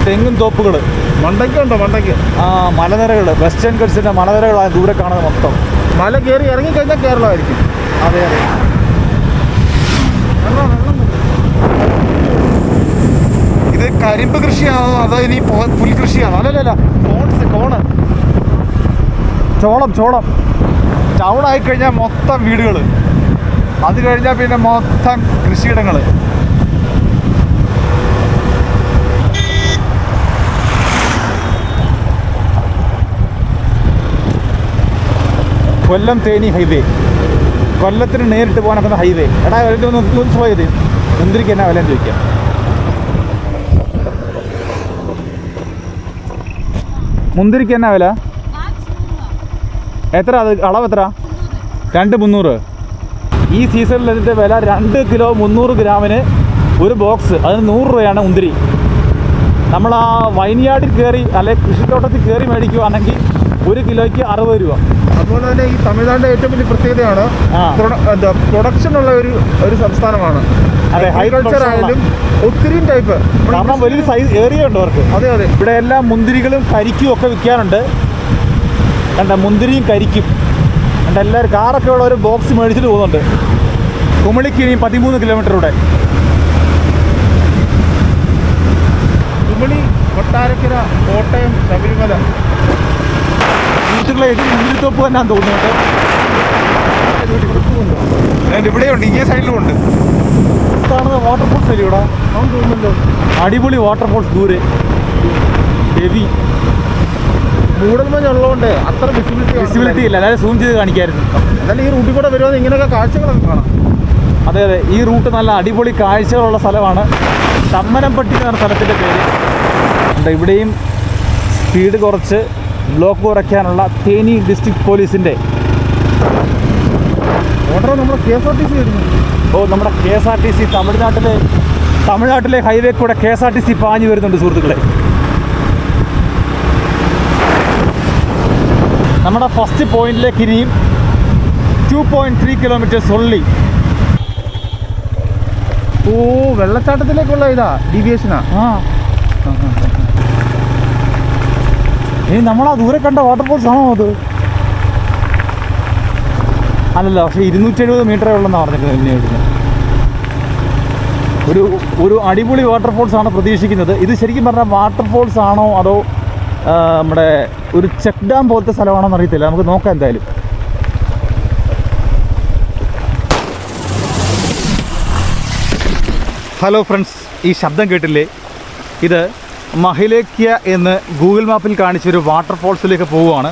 തെങ്ങും തോപ്പുകൾ. മണ്ടയ്ക്കുണ്ടോ? മണ്ടയ്ക്ക് മലനിരകൾ, വെസ്റ്റേൺ ഗൾസിൻ്റെ മലനിരകളാണ് ദൂരെ കാണുന്നത് മൊത്തം. മല കയറി ഇറങ്ങിക്കഴിഞ്ഞാൽ കേരളമായിരിക്കും. അതെ അതെ. ഇത് കരിമ്പ് കൃഷിയാണോ അതോ ഇനി പുൽകൃഷിയാണോ? അല്ലല്ല, കോണ്, ചോളം. ടൗൺ ആയിക്കഴിഞ്ഞാൽ മൊത്തം വീടുകൾ, അത് കഴിഞ്ഞാൽ പിന്നെ മൊത്തം കൃഷിയിടങ്ങൾ. കൊല്ലം തേനി ഹൈവേ, കൊല്ലത്തിന് നേരിട്ട് പോകാനൊക്കെ ഹൈവേ. എടാ ഒന്ന് സ്ലോ ചെയ്ത് മുന്തിരിക്ക് എന്നാ വില ചോദിക്കാം. മുന്തിരിക്ക് എന്നാ വില? എത്ര അത് അളവ് എത്ര? 2,300. ഈ സീസണിൽ ഇതിൻ്റെ വില 2 കിലോ 300 ഗ്രാമിന് ഒരു ബോക്സ്, അതിന് 100 രൂപയാണ് മുന്തിരി. നമ്മൾ ആ വൈൻയാർഡിൽ കയറി അല്ലെങ്കിൽ കൃഷിത്തോട്ടത്തിൽ കയറി മേടിക്കുകയാണെങ്കിൽ 1 കിലോയ്ക്ക് 60 രൂപ. അതുപോലെ തന്നെ ഈ തമിഴ്നാടിൻ്റെ ഏറ്റവും വലിയ പ്രത്യേകതയാണ് പ്രൊഡക്ഷൻ ഉള്ള ഒരു സംസ്ഥാനമാണ്. അതെ, അഗ്രികൾച്ചർ ആയാലും ഒത്തിരി ടൈപ്പ്, കാരണം വലിയ സൈസ് ഏരിയ ഉണ്ട് അവർക്ക്. അതെ അതെ. ഇവിടെ എല്ലാം മുന്തിരികളും കരിക്കും ഒക്കെ വിൽക്കാനുണ്ട്. കണ്ട, മുന്തിരിയും കരിക്കും കണ്ട. എല്ലാവരും കാറൊക്കെ ഉള്ള ഒരു ബോക്സ് മേടിച്ചിട്ട് പോകുന്നുണ്ട്. കുമളിക്ക് ഇനി 13 കിലോമീറ്റർ ഇവിടെ. കുമളി, കൊട്ടാരക്കര, കോട്ടയം, ശബരിമല. വീട്ടുകളെ ഇത് മുന്തിരിത്തോപ്പ് തന്നെയാന്ന് തോന്നുന്നു. ഇവിടെയുണ്ട്, ഈ സൈഡിലുമുണ്ട്. കാണുന്നത് വാട്ടർഫോൾസ് അല്ലേ ഇവിടെ? തോന്നുന്നല്ലോ. അടിപൊളി വാട്ടർഫോൾസ് ദൂരെ, ഹെവി. മൂടൽമഞ്ഞുള്ളതുകൊണ്ട് അത്ര വിസിബിലിറ്റി ഇല്ല, അതായത് സൂം ചെയ്ത് കാണിക്കായിരുന്നു. എന്നാലും ഈ റൂട്ടിൽ കൂടെ വരുവാണെങ്കിൽ ഇങ്ങനെയൊക്കെ കാഴ്ചകളൊക്കെ കാണാം. അതെ അതെ, ഈ റൂട്ട് നല്ല അടിപൊളി കാഴ്ചകളുള്ള സ്ഥലമാണ്. തമ്മനംപട്ടി എന്ന് പറഞ്ഞ സ്ഥലത്തിൻ്റെ പേര്. ഇവിടെയും സ്പീഡ് കുറച്ച് ബ്ലോക്ക് കുറയ്ക്കാനുള്ള തേനി ഡിസ്ട്രിക്ട് പോലീസിൻ്റെ ഓർഡർ നമ്മുടെ KSRTC വരുന്നു. നമ്മുടെ KSRTC തമിഴ്നാട്ടിലെ ഹൈവേ കൂടെ KSRTC പാഞ്ഞു വരുന്നുണ്ട് സുഹൃത്തുക്കളെ. നമ്മുടെ ഫസ്റ്റ് പോയിന്റിലേക്ക് ഇനിയും 2.3 കിലോമീറ്റേഴ്സ് ഉള്ളി. വെള്ളച്ചാട്ടത്തിലേക്കുള്ള ഇതാ ഡീവിയേഷനാ. നമ്മളാ ദൂരെ കണ്ട വാട്ടർഫോൾസ് ആണോ അത്? അല്ലല്ല, പക്ഷേ 270 മീറ്ററേ ഉള്ളെന്നാണ് പറഞ്ഞിരിക്കുന്നത്. ഒരു അടിപൊളി വാട്ടർഫോൾസ് ആണ് പ്രതീക്ഷിക്കുന്നത്. ഇത് ശരിക്കും പറഞ്ഞാൽ വാട്ടർഫോൾസ് ആണോ അതോ നമ്മുടെ ഒരു ചെക്ക് ഡാം പോലത്തെ സ്ഥലമാണോ എന്നറിയത്തില്ല. നമുക്ക് നോക്കാം എന്തായാലും. ഹലോ ഫ്രണ്ട്സ്, ഈ ശബ്ദം കേട്ടില്ലേ? ഇത് മഹിലേക്യ എന്ന് ഗൂഗിൾ മാപ്പിൽ കാണിച്ചൊരു വാട്ടർഫോൾസിലേക്ക് പോവുകയാണ്.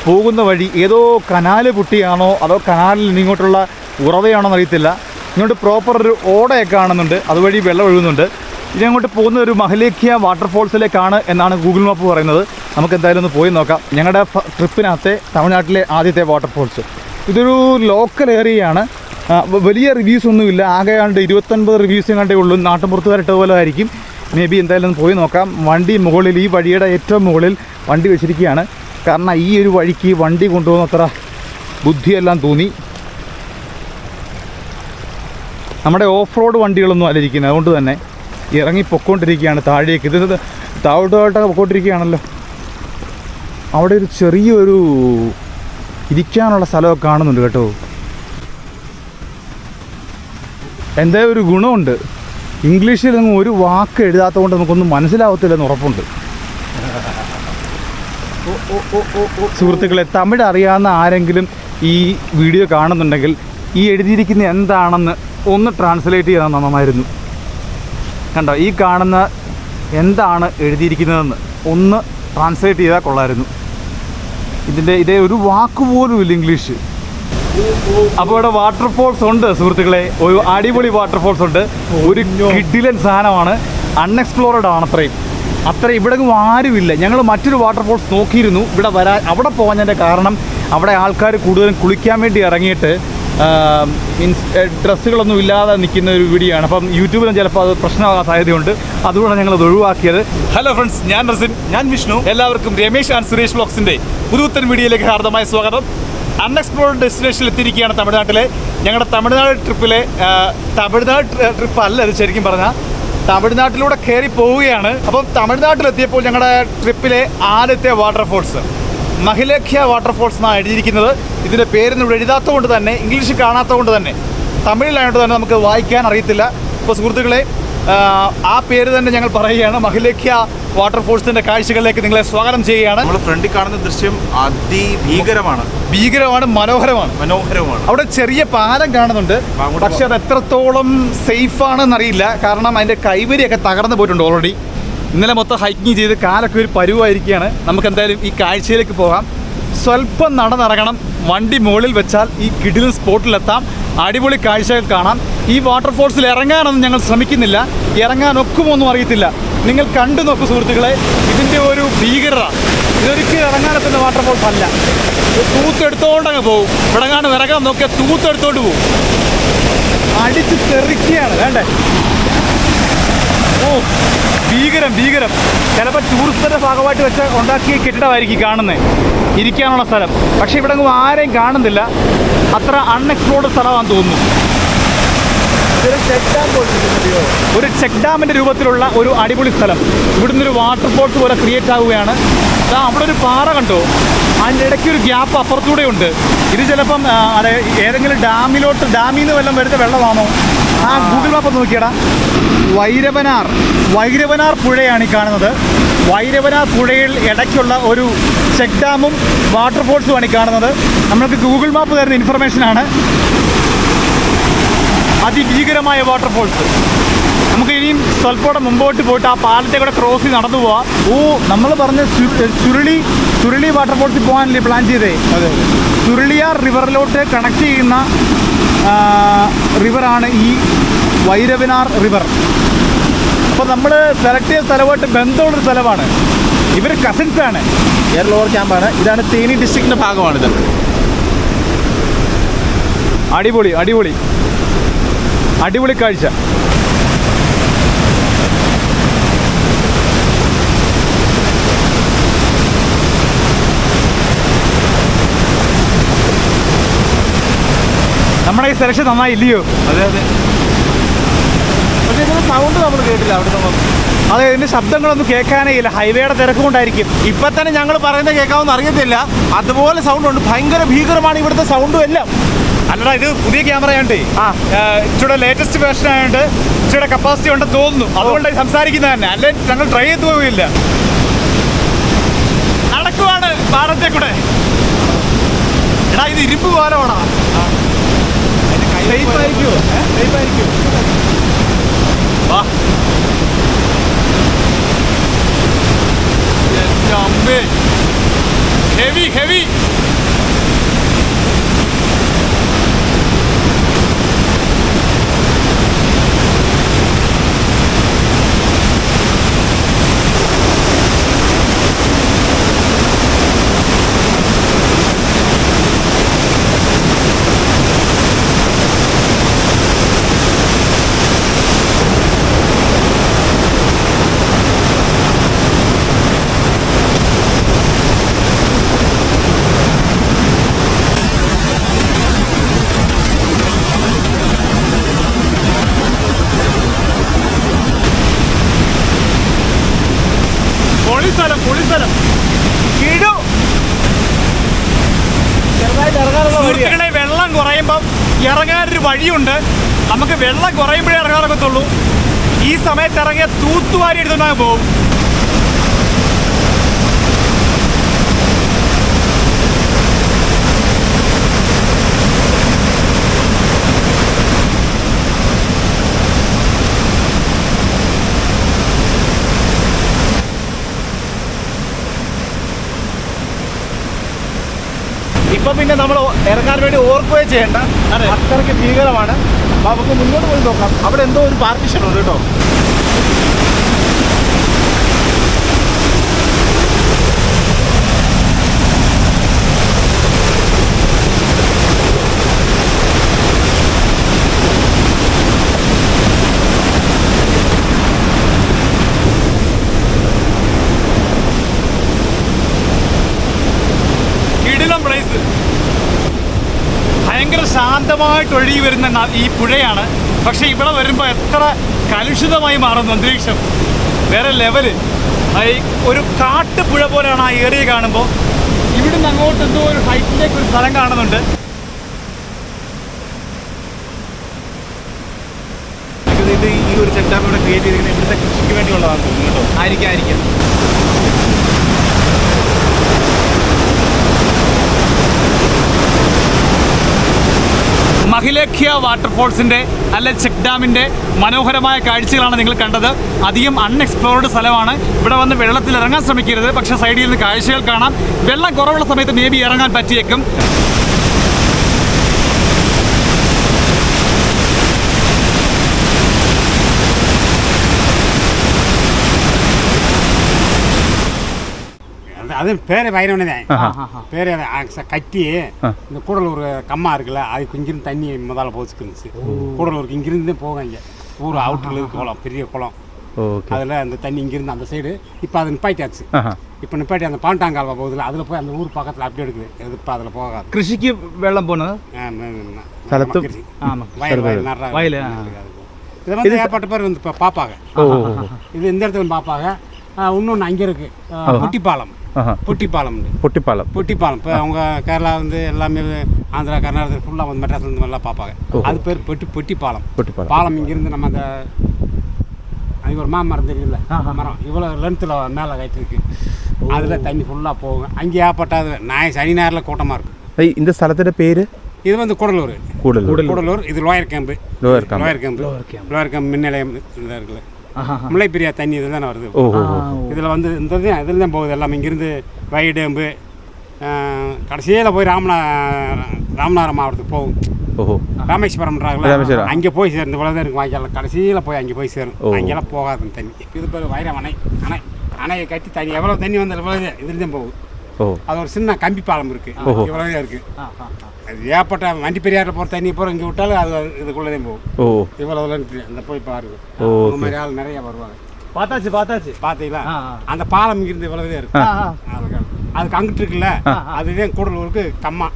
പോകുന്ന വഴി ഏതോ കനാല് പൊട്ടിയാണോ അതോ കനാലിൽ ഇങ്ങോട്ടുള്ള ഉറവയാണോ എന്നറിയത്തില്ല. ഇങ്ങോട്ട് പ്രോപ്പർ ഒരു ഓടയൊക്കെ കാണുന്നുണ്ട്, അതുവഴി വെള്ളം ഒഴുകുന്നുണ്ട്. ഇതിനങ്ങോട്ട് പോകുന്ന ഒരു മഹിലേക്യ വാട്ടർഫോൾസിലേക്കാണ് എന്നാണ് ഗൂഗിൾ മാപ്പ് പറയുന്നത്. നമുക്ക് എന്തായാലും ഒന്ന് പോയി നോക്കാം. ഞങ്ങളുടെ ട്രിപ്പിനകത്തെ തമിഴ്നാട്ടിലെ ആദ്യത്തെ വാട്ടർഫോൾസ്. ഇതൊരു ലോക്കൽ ഏരിയയാണ്. വലിയ റിവ്യൂസ് ഒന്നുമില്ല, ആകെ 29 റിവ്യൂസ് കണ്ടേ ഉള്ളൂ. നാട്ടുമ്പുറത്തുകാരിട്ട പോലെ ആയിരിക്കും. മേ ബി എന്തായാലും പോയി നോക്കാം. വണ്ടി മുകളിൽ, ഈ വഴിയുടെ ഏറ്റവും മുകളിൽ വണ്ടി വെച്ചിരിക്കുകയാണ്. കാരണം ഈ ഒരു വഴിക്ക് വണ്ടി കൊണ്ടുപോകുന്ന അത്ര ബുദ്ധിയെല്ലാം തോന്നി. നമ്മുടെ ഓഫ് റോഡ് വണ്ടികളൊന്നും അല്ലിരിക്കുന്നത്, അതുകൊണ്ട് തന്നെ ഇറങ്ങി പൊക്കോണ്ടിരിക്കുകയാണ് താഴേക്ക്. ഇത് താഴോട്ടൊക്കെ പൊക്കോണ്ടിരിക്കുകയാണല്ലോ. അവിടെ ഒരു ചെറിയൊരു ഇരിക്കാനുള്ള സ്ഥലമൊക്കെ കാണുന്നുണ്ട് കേട്ടോ. എന്താ ഒരു ഗുണമുണ്ട്, ഇംഗ്ലീഷിൽ ഒന്നും ഒരു വാക്ക് എഴുതാത്തത് കൊണ്ട് നമുക്കൊന്നും മനസ്സിലാവത്തില്ലെന്ന് ഉറപ്പുണ്ട്. സുഹൃത്തുക്കളെ, തമിഴ് അറിയാവുന്ന ആരെങ്കിലും ഈ വീഡിയോ കാണുന്നുണ്ടെങ്കിൽ ഈ എഴുതിയിരിക്കുന്ന എന്താണെന്ന് ഒന്ന് ട്രാൻസ്ലേറ്റ് ചെയ്താൽ നന്നായിരുന്നു. കണ്ടോ, ഈ കാണുന്ന എന്താണ് എഴുതിയിരിക്കുന്നതെന്ന് ഒന്ന് ട്രാൻസ്ലേറ്റ് ചെയ്താൽ കൊള്ളായിരുന്നു. ഇതേ ഒരു വാക്ക് പോലും ഇല്ല ഇംഗ്ലീഷ്. അപ്പോൾ ഇവിടെ വാട്ടർഫോൾസ് ഉണ്ട് സുഹൃത്തുക്കളെ, ഒരു അടിപൊളി വാട്ടർഫോൾസ് ഉണ്ട്. ഒരു കിഡിലൻ സാധനമാണ്, അൺഎക്സ്പ്ലോർഡ് ആണ്. അത്രയും ഇവിടെ ആരുമില്ല. ഞങ്ങൾ മറ്റൊരു വാട്ടർഫോൾസ് നോക്കിയിരുന്നു ഇവിടെ വരാൻ. അവിടെ പോകാനതിൻ്റെ കാരണം അവിടെ ആൾക്കാർ കൂടുതലും കുളിക്കാൻ വേണ്ടി ഇറങ്ങിയിട്ട് മീൻസ് ഡ്രസ്സുകളൊന്നും ഇല്ലാതെ നിൽക്കുന്ന ഒരു വീഡിയോ ആണ്. അപ്പം യൂട്യൂബിലും ചിലപ്പോൾ അത് പ്രശ്നമാകാൻ സാധ്യതയുണ്ട്. അതുകൊണ്ടാണ് ഞങ്ങളത് ഒഴിവാക്കിയത്. ഹലോ ഫ്രണ്ട്സ്, ഞാൻ റസിൻ, ഞാൻ വിഷ്ണു. എല്ലാവർക്കും രമേശ് ആൻഡ് സുരേഷ് വ്ലോഗ്സിൻ്റെ പുതുത്തൻ വീഡിയോയിലേക്ക് ഹാർദമായ സ്വാഗതം. അൺഎക്സ്പ്ലോർഡ് ഡെസ്റ്റിനേഷനിൽ എത്തിയിരിക്കുകയാണ് തമിഴ്നാട്ടിലെ. ഞങ്ങളുടെ തമിഴ്നാട് ട്രിപ്പിലെ തമിഴ്നാട് ട്രിപ്പ് അല്ല ഇത്, ശരിക്കും പറഞ്ഞാൽ തമിഴ്നാട്ടിലൂടെ കയറി പോവുകയാണ്. അപ്പം തമിഴ്നാട്ടിലെത്തിയപ്പോൾ ഞങ്ങളുടെ ട്രിപ്പിലെ ആദ്യത്തെ വാട്ടർഫോൾസ് മഹിലേഖ്യ വാട്ടർഫോൾസ് എന്നാണ് എഴുതിയിരിക്കുന്നത്. ഇതിൻ്റെ പേരൊന്നും ഇവിടെ എഴുതാത്തത് കൊണ്ട് തന്നെ, ഇംഗ്ലീഷ് കാണാത്തത് കൊണ്ട് തന്നെ, തമിഴിലായിട്ട് തന്നെ നമുക്ക് വായിക്കാൻ അറിയത്തില്ല. അപ്പോൾ സുഹൃത്തുക്കളെ, ആ പേര് തന്നെ ഞങ്ങൾ പറയുകയാണ്. മഹിലേഖ്യ വാട്ടർഫോൾസിൻ്റെ കാഴ്ചകളിലേക്ക് നിങ്ങളെ സ്വാഗതം ചെയ്യുകയാണ്. നമ്മൾ ഫ്രണ്ടിൽ കാണുന്ന ദൃശ്യം അതിഭീകരമാണ്, മനോഹരമാണ്. അവിടെ ചെറിയ പാലം കാണുന്നുണ്ട്, പക്ഷെ അത് എത്രത്തോളം സേഫ് ആണെന്നറിയില്ല. കാരണം അതിൻ്റെ കൈവരിയൊക്കെ തകർന്നു പോയിട്ടുണ്ട് ഓൾറെഡി. ഇന്നലെ മൊത്തം ഹൈക്കിങ് ചെയ്ത് കാലൊക്കെ ഒരു പരുവായിരിക്കുകയാണ്. നമുക്ക് എന്തായാലും ഈ കാഴ്ചയിലേക്ക് പോകാം. സ്വല്പം നടന്നിറങ്ങണം. വണ്ടി മുകളിൽ വെച്ചാൽ ഈ കിടിലൻ സ്പോട്ടിലെത്താം. അടിപൊളി കാഴ്ചകൾ കാണാം. ഈ വാട്ടർഫോൾസിൽ ഇറങ്ങാനൊന്നും ഞങ്ങൾ ശ്രമിക്കുന്നില്ല. ഇറങ്ങാൻ ഒക്കുമോന്നും അറിയത്തില്ല. നിങ്ങൾ കണ്ടു നോക്കൂ സുഹൃത്തുക്കളെ, ഇതിൻ്റെ ഒരു ഭീകരത. ഇതൊരിക്കലും ഇറങ്ങാനെത്തുന്ന വാട്ടർഫോൾസ് അല്ല. തൂത്തെടുത്തോണ്ടങ്ങ് പോകും. ഇവിടെങ്ങാണ്ട് ഇറങ്ങാൻ നോക്കിയാൽ തൂത്തെടുത്തോണ്ട് പോകും. അടിച്ച് തെറിക്കുകയാണ്. വേണ്ടേ? ഓ, ഭീകരം. ചിലപ്പോൾ ടൂറിസ്റ്റിൻ്റെ ഭാഗമായിട്ട് വെച്ച് ഉണ്ടാക്കിയ കെട്ടിടമായിരിക്കും കാണുന്നത്, ഇരിക്കാനുള്ള സ്ഥലം. പക്ഷേ ഇവിടെ ആരെയും കാണുന്നില്ല. അത്ര അൺഎക്സ്പ്ലോർഡ് സ്ഥലമാണെന്ന് തോന്നുന്നു. ഒരു ചെക്ക് ഡാമിൻ്റെ രൂപത്തിലുള്ള ഒരു അടിപൊളി സ്ഥലം. ഇവിടുന്ന് ഒരു വാട്ടർഫോൾസ് പോലെ ക്രിയേറ്റ് ആവുകയാണ്. അവിടെ ഒരു പാറ കണ്ടോ? അതിൻ്റെ ഇടയ്ക്ക് ഒരു ഗ്യാപ്പ് അപ്പുറത്തൂടെ ഉണ്ട്. ഇത് ചിലപ്പം ഏതെങ്കിലും ഡാമിൽ നിന്ന് വല്ലതും വരുന്ന വെള്ളമാണോ? Google map നോക്കിയടാ. വൈരവനാർ പുഴയാണ് ഈ കാണുന്നത്. വൈരവനാർ പുഴയിൽ ഇടയ്ക്കുള്ള ഒരു ചെക്ക് ഡാമും വാട്ടർഫോൾസുമാണ് ഈ കാണുന്നത്. നമ്മൾക്ക് ഗൂഗിൾ മാപ്പ് തരുന്ന ഇൻഫർമേഷനാണ്. അതിഭീകരമായ വാട്ടർഫോൾസ്. നമുക്ക് ഇനിയും സ്വല്പം മുമ്പോട്ട് പോയിട്ട് ആ പാലത്തെ കൂടെ ക്രോസ് ചെയ്ത് നടന്നു പോവാം. നമ്മൾ പറഞ്ഞ ചുരുളി വാട്ടർഫോൾസിൽ പോകാനല്ലേ പ്ലാൻ ചെയ്തേ? അതെ. ചുരുളിയാർ റിവറിലോട്ട് കണക്ട് ചെയ്യുന്ന റിവറാണ് ഈ വൈരവനാർ റിവർ. അപ്പോൾ നമ്മൾ സെലക്ട് ചെയ്ത സ്ഥലമായിട്ട് ബന്ധമുള്ളൊരു സ്ഥലമാണ്. ഇവർ കസിൻസാണ്. Air lower ക്യാമ്പാണ്. ഇതാണ് തേനി ഡിസ്ട്രിക്റ്റിൻ്റെ ഭാഗമാണിത്. അടിപൊളി കാഴ്ച. നമ്മുടെ ഈ സെലക്ഷൻ നന്നായില്ലയോ? അതെ. പക്ഷേ ഇതിൻ്റെ സൗണ്ട് നമ്മൾ കേട്ടില്ല അവിടെ നിന്ന്. അതെ, ഇതിൻ്റെ ശബ്ദങ്ങളൊന്നും കേൾക്കാനേ ഇല്ല. ഹൈവേയുടെ തിരക്ക് കൊണ്ടായിരിക്കും. ഇപ്പം തന്നെ ഞങ്ങൾ പറയുന്നത് കേൾക്കാമെന്ന് അറിയത്തില്ല. അതുപോലെ സൗണ്ട് ഉണ്ട്. ഭീകരമാണ് ഇവിടുത്തെ സൗണ്ടും എല്ലാം. അല്ലടാ, ഇത് പുതിയ ക്യാമറയാണ്ടേ, ഇച്ചിരി ലേറ്റസ്റ്റ് വേർഷൻ ആയതുകൊണ്ട് ഇച്ചിരി കപ്പാസിറ്റി ഉണ്ടെന്ന് തോന്നുന്നു. അതുകൊണ്ട് സംസാരിക്കുന്നത് തന്നെ. അല്ലെ ഞങ്ങൾ ട്രൈ ചെയ്ത് പോവില്ല. നടക്കുവാണ് പാടത്തെ കൂടെ. എടാ, ഇത് ഇരുമ്പ് പാലമാണോ? സേഫ് ആയിരിക്കുമോ? വാ. ഹെവി. പൊളിസ്ഥലം. സുഹൃത്തുക്കളെ, വെള്ളം കുറയുമ്പം ഇറങ്ങാനൊരു വഴിയുണ്ട്. നമുക്ക് വെള്ളം കുറയുമ്പോഴേ ഇറങ്ങാനൊക്കത്തുള്ളൂ. ഈ സമയത്ത് ഇറങ്ങിയ തൂത്തുവാരി എടുത്തുകൊണ്ടാൽ പോകും. ഇപ്പം പിന്നെ നമ്മൾ ഇറങ്ങാൻ വേണ്ടി ഓർക്കുകയും ചെയ്യേണ്ട. അത്രയ്ക്ക് ഭീകരമാണ്. നമുക്ക് മുന്നോട്ട് പോയി നോക്കാം. അവിടെ എന്തോ ഒരു പാർട്ടീഷൻ ഉണ്ട് കേട്ടോ. ഭയങ്കര ശാന്തമായിട്ട് ഒഴുകി വരുന്ന ഈ പുഴയാണ്. പക്ഷേ ഇവിടെ വരുമ്പോൾ എത്ര കലുഷിതമായി മാറുന്നു അന്തരീക്ഷം. വേറെ ലെവല്. ഒരു കാട്ടുപുഴ പോലെയാണ് ആ ഏരിയ കാണുമ്പോൾ. ഇവിടുന്ന് അങ്ങോട്ട് എന്തോ ഒരു ഹൈറ്റിലേക്ക് ഒരു സ്ഥലം കാണുന്നുണ്ട്. ഇത് ഈ ഒരു ചെക്ക് ഡാം ഇവിടെ ക്രിയേറ്റ് ചെയ്തിരിക്കുന്നത് ഇവിടുത്തെ കൃഷിക്ക് വേണ്ടിയുള്ളതാണ് തോന്നുന്നു കേട്ടോ. ആയിരിക്കാം. മഹിലേഖ്യ വാട്ടർഫോൾസിൻ്റെ അല്ലെ ചെക്ക് ഡാമിൻ്റെ മനോഹരമായ കാഴ്ചകളാണ് നിങ്ങൾ കണ്ടത്. അധികം അൺഎക്സ്പ്ലോർഡ് സ്ഥലമാണ്. ഇവിടെ വന്ന് വെള്ളത്തിൽ ഇറങ്ങാൻ ശ്രമിക്കരുത്. പക്ഷേ സൈഡിൽ നിന്ന് കാഴ്ചകൾ കാണാം. വെള്ളം കുറവുള്ള സമയത്ത് മേ ബി ഇറങ്ങാൻ പറ്റിയേക്കും. அது பேர் வைரவனே தான். பேர் கட்டி இந்த கூடலூர் கம்மா இருக்குல்ல, அது இங்கிருந்து தண்ணி முதல்ல போச்சுக்குச்சு. கூடலூருக்கு இங்கிருந்து போகும். இங்கே ஊர் அவுட்டரில் இருக்கு குளம், பெரிய குளம். அதில் அந்த தண்ணி இங்கிருந்து அந்த சைடு இப்போ அது நிப்பாட்டியாச்சு. இப்போ நிப்பாட்டி அந்த பாண்டாங்கால்வா போகுதுல, அதில் போய் அந்த ஊர் பக்கத்தில் அப்படி எடுக்குது. இது இப்போ அதில் போகாது. കൃഷിക്ക് വെള്ളം പോകുന്നത് வயல் இதை வந்து ஏற்பட்ட பேர் வந்து இப்போ பார்ப்பாங்க. இது இந்த இடத்துல பார்ப்பாங்க. இன்னொன்று அங்கே இருக்கு பொட்டிப்பாலம். பொட்டிப்பாலம் இப்போ அவங்க கேரளா வந்து எல்லாமே ஆந்திரா கர்நாடகத்தில் ஃபுல்லாக வந்து மெட்ராஸ்லேருந்து எல்லாம் பார்ப்பாங்க. அது பேர் பொட்டிப்பாலம். பாலம் இங்கேருந்து நம்ம அந்த அங்கே ஒரு மாமரம் தெரியல, மரம் இவ்வளோ லென்த்தில் மேலே கட்டிருக்கு. அதில் தண்ணி ஃபுல்லாக போகும். அங்கே ஏற்பட்டாது சனி ஞாயிறில் கூட்டமாக இருக்கும். இந்த സ്ഥലത്തിൻ്റെ പേര് இது வந்து கூடலூர். இது லோயர் கேம்பு. லோயர் கேம்ப் மின் நிலையம் இதாக இருக்குல்ல, முல்லை பெரியா தண்ணி இதில் தானே வருது. இதில் வந்து இந்த இதில் தான் போகுது எல்லாமே. இங்கேருந்து வை டேம்பு கடைசியில் போய் ராமநாதபுரம் மாவட்டத்துக்கு போகும். ராமேஸ்வரம்ன்றாங்களா, அங்கே போய் சேரும். இந்த தான் இருக்கும் வாய்க்கால் கடைசியில் போய் அங்கே போய் சேரும். அங்கெல்லாம் போகாது தண்ணி. இது பேர் வைரம் அணையை கட்டி தண்ணி எவ்வளோ தண்ணி வந்து எவ்வளோ இதுலேயும் தான் போகுது. அது ஒரு சின்ன கம்பி பாலம் இருக்குது. இவ்வளோதான் இருக்குது. அது ஏற்பட்ட வண்டி பெரியாரில் போகிற தண்ணி போகிற இங்கே விட்டாலும் அது இதுக்குள்ளேயும் போகும். இவ்வளோ அந்த போய் பாருங்க. இந்த மாதிரி ஆள் நிறைய வருவாங்க. பார்த்தாச்சு பார்த்தீங்களா? அந்த பாலம் இங்கிருந்து இவ்வளவுதான் இருக்கு. அதுக்கு அங்கிட்டு இருக்குல்ல, அதுதான் கூடலூருக்கு கம்மா.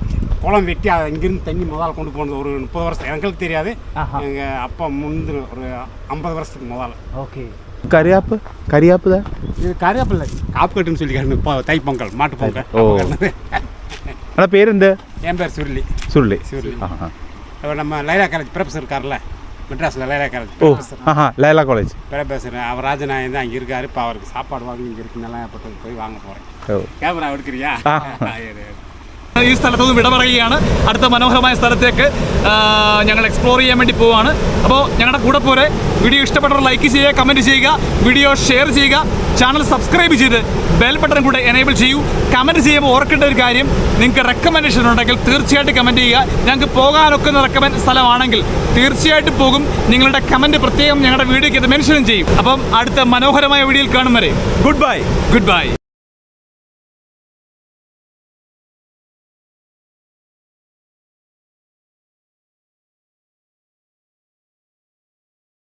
குளம் வெட்டி அதை இங்கிருந்து தண்ணி முதல்ல கொண்டு போனது ஒரு 30 வருஷம். எனக்கு தெரியாது. எங்கள் அப்பா முந்தின ஒரு 50 வருஷத்துக்கு முதல்ல. ஓகே. கரியாப்பு தான் இது. கரியாப்பு இல்லை, காப்பு கட்டுன்னு சொல்லி தைப்பொங்கல், மாட்டு பொங்கல். ஆனால் பேர் இந்த என் பேர் சுருளி. நம்ம லைலா காலேஜ் ப்ரொஃபஸர் இருக்கார்ல, மெட்ராஸில் Laila college Laila college professor. அவர் ராஜநாயன் தான் அங்கே இருக்கார். இப்போ அவருக்கு சாப்பாடு வாங்கி இங்கே இருக்கு. நல்லா பட்டு போய் வாங்க போகிறேன். கேமரா எடுக்கிறியா? ഈ സ്ഥലത്ത് നിന്ന് വിട പറയുകയാണ്. അടുത്ത മനോഹരമായ സ്ഥലത്തേക്ക് ഞങ്ങൾ എക്സ്പ്ലോർ ചെയ്യാൻ വേണ്ടി പോവുകയാണ്. അപ്പോൾ ഞങ്ങളുടെ കൂടെ പോരെ. വീഡിയോ ഇഷ്ടപ്പെട്ടവർ ലൈക്ക് ചെയ്യുക, കമൻറ്റ് ചെയ്യുക, വീഡിയോ ഷെയർ ചെയ്യുക, ചാനൽ സബ്സ്ക്രൈബ് ചെയ്ത് ബെൽ ബട്ടൺ കൂടെ എനേബിൾ ചെയ്യൂ. കമൻറ്റ് ചെയ്യുമ്പോൾ ഓർക്കേണ്ട ഒരു കാര്യം, നിങ്ങൾക്ക് റെക്കമെൻഡേഷൻ ഉണ്ടെങ്കിൽ തീർച്ചയായിട്ടും കമൻറ്റ് ചെയ്യുക. ഞങ്ങൾക്ക് പോകാനൊക്കുന്ന റെക്കമെൻഡ് സ്ഥലമാണെങ്കിൽ തീർച്ചയായിട്ടും പോകും. നിങ്ങളുടെ കമൻറ്റ് പ്രത്യേകം ഞങ്ങളുടെ വീഡിയോയ്ക്ക് അത് മെൻഷനും ചെയ്യും. അപ്പം അടുത്ത മനോഹരമായ വീഡിയോയിൽ കാണും വരെ ഗുഡ് ബൈ.